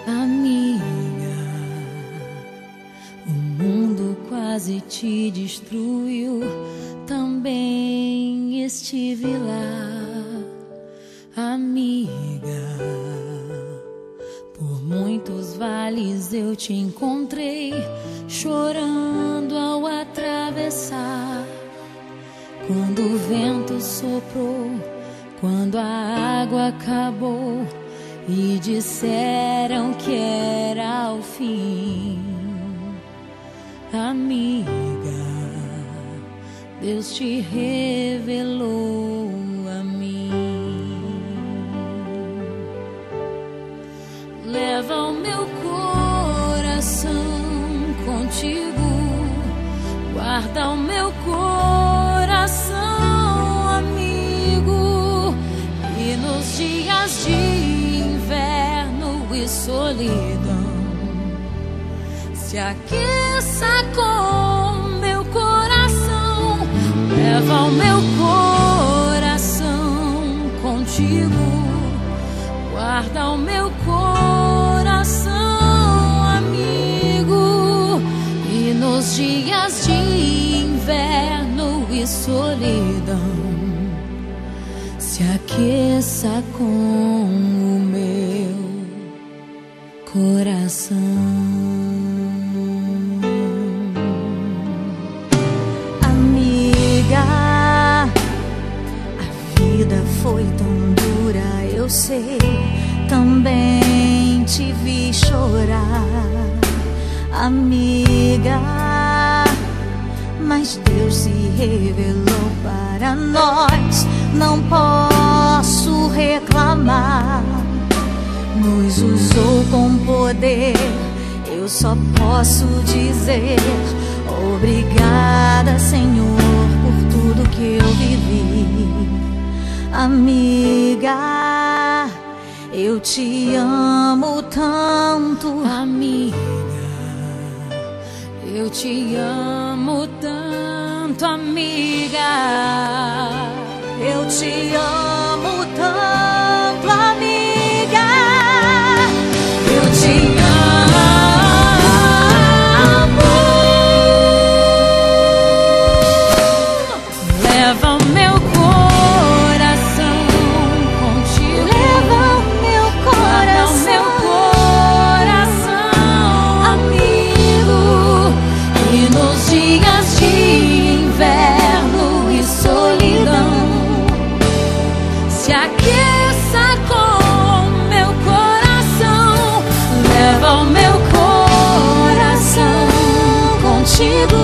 Amiga, o mundo quase te destruiu, também estive lá. Amiga, por muitos vales eu te encontrei, chorando ao atravessar. Quando o vento soprou, quando a água acabou e disseram que era o fim. Amiga, Deus te revelou a mim. Leva o meu coração contigo, guarda o meu coração, amigo. E nos dias de inverno e solidão, se aqueça com meu coração. Leva o meu coração contigo, guarda o meu coração, amigo. E nos dias de inverno e solidão, se aqueça com o meu coração. Amiga, a vida foi tão dura, eu sei, também te vi chorar. Amiga, mas Deus se revelou para nós, não posso reclamar. Nos usou com poder, eu só posso dizer obrigada, Senhor, por tudo que eu vivi. Amiga, eu te amo tanto. Amiga, eu te amo tanto, amiga. Eu te amo tanto, amiga. Eu te amo. Leva o meu coração contigo. Leva o meu coração, amigo. E nos dias de inverno e solidão, se aqueça com meu coração. Leva o meu coração contigo,